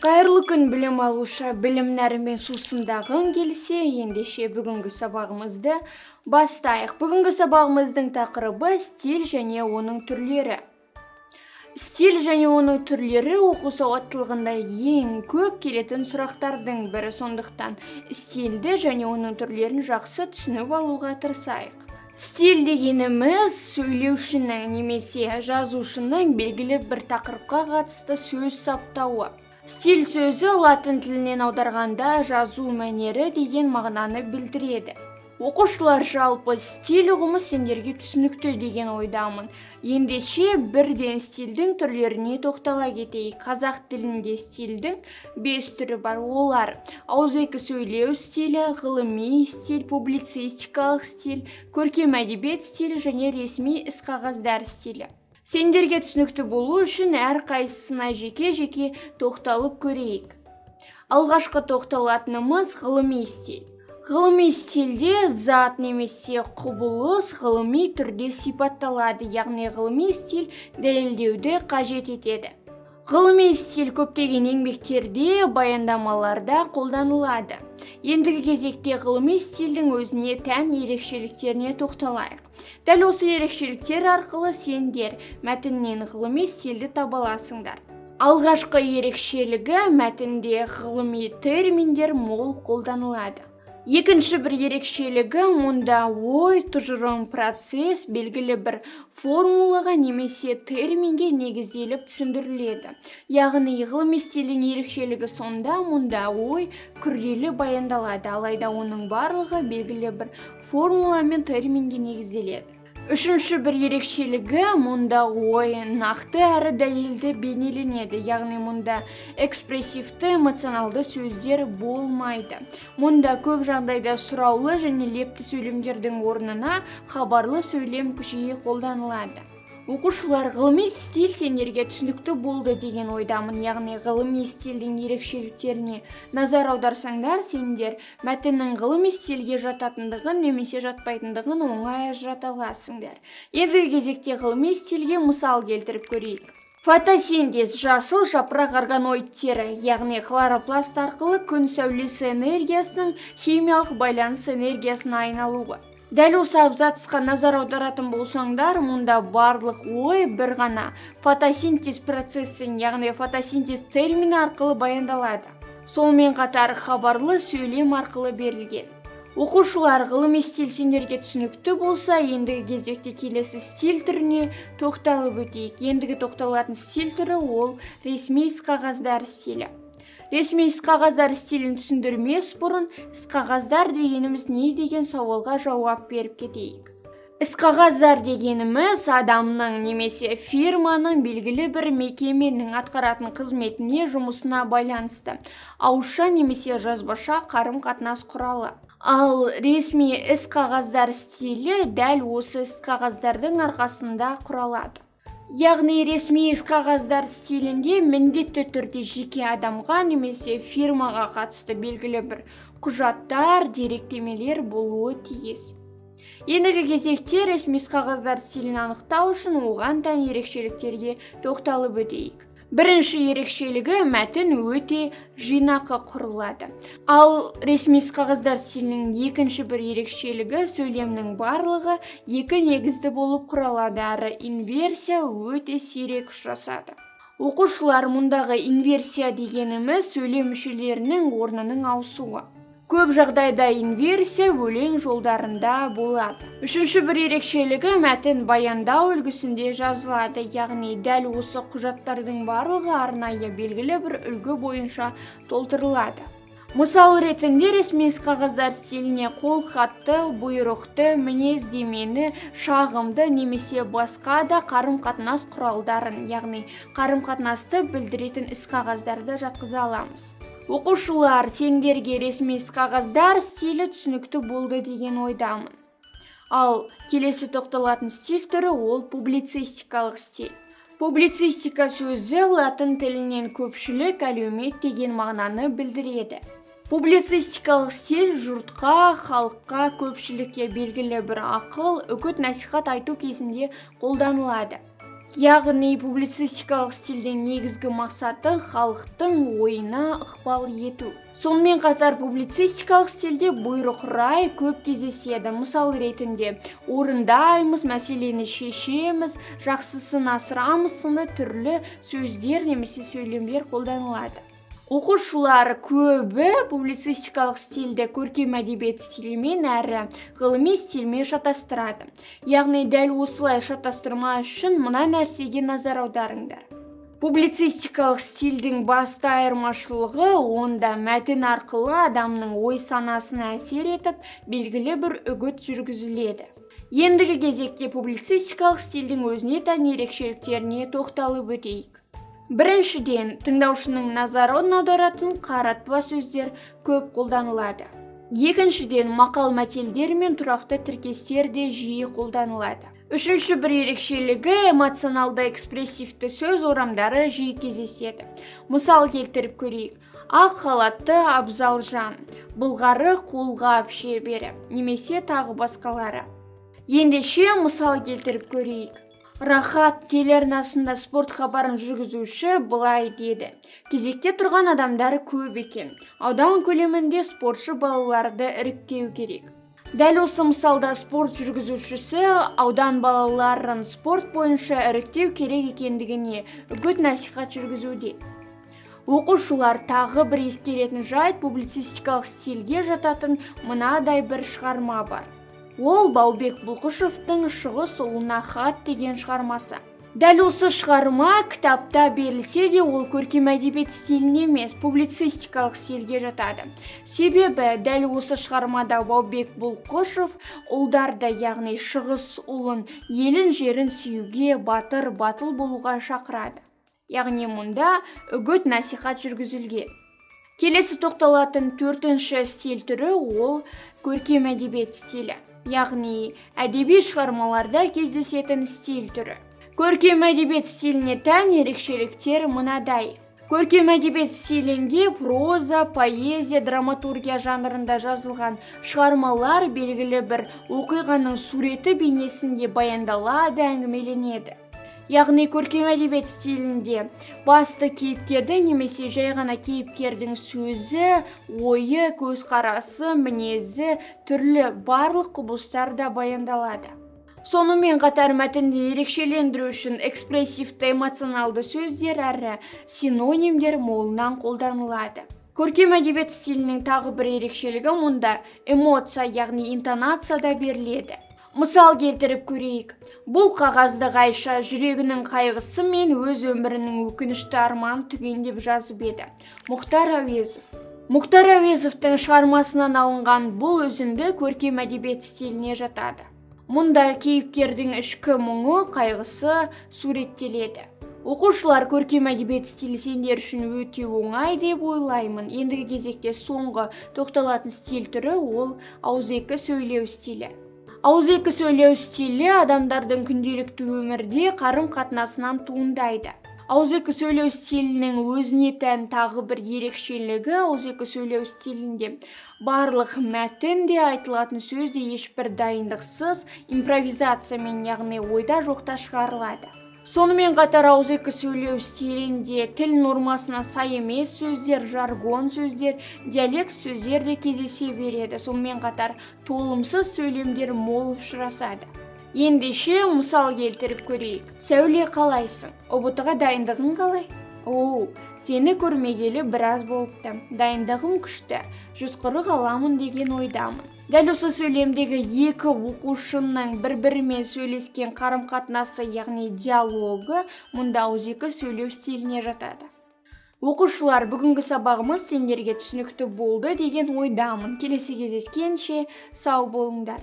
Қайырлы күн білім алушы, білім нәрімен сусындағың келсе, ендеше бүгінгі сабағымызды бастайық. Бүгінгі сабағымыздың тақырыбы стиль және оның түрлері. Стиль және оның түрлері оқу сауаттылығында ең көп келетін сұрақтардың бірі, сондықтан стильді және оның түрлерін жақсы түсініп алуға тырысайық. Стиль дегеніміз сөйлеушінің немесе жазушының белгілі бір тақырыпқа қатысты сөз саптауы. Стиль сөзі латын тілінен аударғанда жазу мәнері деген мағынаны білдіреді. Оқушылар, жалпы стиль ұғымы сендерге түсінікті деген ойдамын. Ендеше бірден стильдің түрлеріне тоқтала кетейік. Қазақ тілінде стильдің 5 түрі бар. Олар: ауызекі сөйлеу стилі, ғылыми стиль, публицистикалық стиль, көркем әдебиет стилі және ресми іс-қағаздар стилі. Сендерге түсінікті болу үшін әрқайсысына жеке-жеке тоқталып көрейік. Алғашқы тоқталатынымыз ғылыми стиль. Ғылыми стильде зат немесе құбылыс ғылыми түрде сипатталады, яғни ғылыми стиль дәлелдеуді қажет етеді. Ғылыми стиль көптеген еңбектерде, баяндамаларда қолданылады. Ендігі кезекте ғылыми стильдің өзіне тән ерекшеліктеріне тоқталайық. Дәл осы ерекшеліктер арқылы сендер мәтіннен ғылыми стильді таба аласыңдар. Алғашқы ерекшелігі: мәтінде ғылыми терминдер мол қолданылады. Екінші бір ерекшелігі: мұнда ой, тұжырым, процесс белгілі бір формулаға немесе терминге негізделіп түсіндіріледі. Яғни ғылыми стильдің ерекшелігі сонда, мұнда ой күрделі баяндалады, алайда оның барлығы белгілі бір формула мен терминге негізделеді. Үшінші бір ерекшелігі: мұнда ой нақты әрі дәлелді бейнеленеді, яғни мұнда экспрессивті, эмоционалды сөздер болмайды. Мұнда көп жағдайда сұраулы және лепті сөйлемдердің орнына хабарлы сөйлем жиі қолданылады. Оқушылар, ғылыми стиль сендерге түсінікті болды деген ойдамын, яғни ғылыми стильдің ерекшеліктеріне назар аударсаңдар, сендер мәтіннің ғылыми стильге жататындығын немесе жатпайтындығын оңай ажырата аласыңдар. Ендігі кезекте ғылыми стильге мысал келтіріп көрейік. Фотосинтез жасыл жапырақ органоидтері, яғни хлоропласт арқылы күн сәулесі энергиясының химиялық байланыс энергиясына айналуы. Дәл осы абзацқа назар аударатын болсаңдар, мұнда барлық ой бір ғана фотосинтез процесін, яғни фотосинтез термині арқылы баяндалады. Сонымен қатар хабарлы сөйлем арқылы берілген. Оқушылар, ғылыми стиль сендерге түсінікті болса, ендігі кезекте келесі стиль түріне тоқталып өтейік. Ендігі тоқталатын стиль түрі ол ресми іс-қағаздар стилі. Ресми іс-қағаздар стилін түсіндірмес бұрын, іс-қағаздар дегеніміз не деген сауалға жауап беріп кетейік. Іс-қағаздар дегеніміз адамның немесе фирманың белгілі бір мекеменің атқаратын қызметіне, жұмысына байланысты ауызша немесе жазбаша қарым-қатынас құралы. Ал ресми іс-қағаздар стилі дәл осы іс-қағаздардың арқасында құралады. Яғни ресми іс-қағаздар стилінде міндетті түрде жеке адамға немесе фирмаға қатысты белгілі бір құжаттар, деректемелер болуы тиіс. Ендігі кезекте ресми іс-қағаздар стилін анықтау үшін оған тән ерекшеліктерге тоқталып өтейік. Бірінші ерекшелігі: мәтін өте жинақы құрылады. Ал ресми іс-қағаздар стилінің екінші бір ерекшелігі: сөйлемнің барлығы екі негізді болып құралады, әрі инверсия өте сирек ұшырасады. Оқушылар, мұндағы инверсия дегеніміз сөйлем мүшелерінің орнының ауысуы. Көп жағдайда инверсия өлең жолдарында болады. Үшінші бір ерекшелігі: мәтін баяндау үлгісінде жазылады, яғни дәл осы құжаттардың барлығы арнайы белгілі бір үлгі бойынша толтырылады. Мысал ретінде ресми іс-қағаздар стиліне қолхатты, бұйрықты, мінездемені, шағымды немесе басқа да қарым-қатынас құралдарын, яғни қарым-қатынасты білдіретін іс-қағаздарды жатқыза аламыз. Оқушылар, сендерге ресми іс-қағаздар стилі түсінікті болды деген ойдамын. Ал келесі тоқталатын стиль түрі ол публицистикалық стиль. Публицистика сөзі латын тілінен көпшілік, әлеумет деген мағынаны білдіреді. Публицистикалық стиль жұртқа, халыққа, көпшілікке белгілі бір ақыл, үгіт, насихат айту кезінде қолданылады. Яғни публицистикалық стильдің негізгі мақсаты халықтың ойына ықпал ету. Сонымен қатар публицистикалық стильде бұйрық рай көп кездеседі. Мысал ретінде орындаймыз, мәселені шешеміз, жақсысын асырамыз сынды түрлі сөздер немесе сөйлемдер қолданылады. Оқушылар көбі публицистикалық стильді көркем әдебиет стилімен әрі ғылыми стильмен шатастырады. Яғни дәл осылай шатастырма үшін мына нәрсеге назар аударыңдар. Публицистикалық стильдің басты айырмашылығы онда мәтін арқылы адамның ой санасына әсер етіп, белгілі бір үгіт жүргізіледі. Ендігі кезекте публицистикалық стильдің өзіне тән ерекшеліктеріне тоқталып өтейік. Біріншіден, тыңдаушының назарын аударатын қаратпа сөздер көп қолданылады. Екіншіден, мақал-мәтелдер мен тұрақты тіркестер де жиі қолданылады. Үшінші бір ерекшелігі эмоционалды экспрессивті сөз орамдары жиі кездеседі. Мысал келтіріп көрейік. Ақ халатты абзал жан, бұлғары қолғап шебері, немесе тағы басқалары. Ендеше мысал келтіріп көрейік. Рахат телеарнасында спорт хабарын жүргізуші былай деді. Кезекте тұрған адамдар көп екен. Аудан көлемінде спортшы балаларды іріктеу керек. Дәл осы мысалда спорт жүргізушісі аудан балаларын спорт бойынша іріктеу керек екендігіне үгіт насихат жүргізуде. Оқушылар тағы бір ескеретін жайт публицистикалық стильге жататын мынадай бір шығарма бар. Ол Баубек Бұлқышевтың «Шығыс ұлына хат» деген шығармасы. Дәл осы шығарма кітапта берілсе де, ол көркем әдебиет стиліне емес, публицистикалық стильге жатады. Себебі дәл осы шығармада Баубек Бұлқышев ұлдарды, яғни шығыс ұлын, елін жерін сүюге, батыл болуға шақырады. Яғни мұнда үгіт насихат жүргізілген. Келесі тоқталатын төртінші стиль түрі ол көркем әдебиет стилі. Яғни әдеби шығармаларда кездесетін стиль түрі. Көркем әдебиет стиліне тән ерекшеліктер мынадай. Көркем әдебиет стилінде проза, поэзия, драматургия жанрында жазылған шығармалар белгілі бір оқиғаның суреті бейнесінде баяндалады, әңгімеленеді. Яғни көркем әдебиет стилінде басты кейіпкердің немесе жай ғана кейіпкердің сөзі, ойы, көзқарасы, мінезі, түрлі барлық құбылыстар да баяндалады. Сонымен қатар мәтінді ерекшелендіру үшін экспрессивті эмоционалды сөздер әрі синонимдер молынан қолданылады. Көркем әдебиет стилінің тағы бір ерекшелігі мұнда эмоция, яғни интонация да беріледі. Мысал келтіріп көрейік. Бұл қағазды Ғайша жүрегінің қайғысы мен өз өмірінің өкінішті арманын түгендеп жазып еді. Мұхтар Әуезов. Мұхтар Әуезовтың шығармасынан алынған бұл үзінді көркем әдебиет стиліне жатады. Мұнда кейіпкердің ішкі мұңы, қайғысы суреттеледі. Оқушылар көркем әдебиет стилі сендер үшін өте оңай деп ойлаймын. Ендігі кезекте соңғы тоқталатын стиль түрі ол ауызекі сөйлеу стилі. Ауызекі сөйлеу стилі адамдардың күнделікті өмірде қарым-қатынасынан туындайды. Ауызекі сөйлеу стилінің өзіне тән тағы бір ерекшелігі ауызекі сөйлеу стилінде барлық мәтінде айтылатын сөзде ешбір дайындықсыз импровизациямен, яғни ойда жоқта шығарылады. Сонымен қатар ауызекі сөйлеу стилінде тіл нормасына сай емес сөздер, жаргон сөздер, диалект сөздер де кездесе береді. Сонымен қатар толымсыз сөйлемдер мол ұшырасады. Ендеше мысал келтіріп көрейік. Сәуле, қалайсың? ұбт-ға дайындығың қалай? Сені көрмегелі біраз болыпты. Дайындығым күшті. 140 аламын деген ойдамын. Дәл осы сөйлемдегі екі оқушының бір-бірімен сөйлескен қарым-қатынасы, яғни диалогы, мұнда ауызекі сөйлеу стиліне жатады. Оқушылар, бүгінгі сабағымыз сендерге түсінікті болды деген ойдамын. Келесі кездескенше сау болыңдар.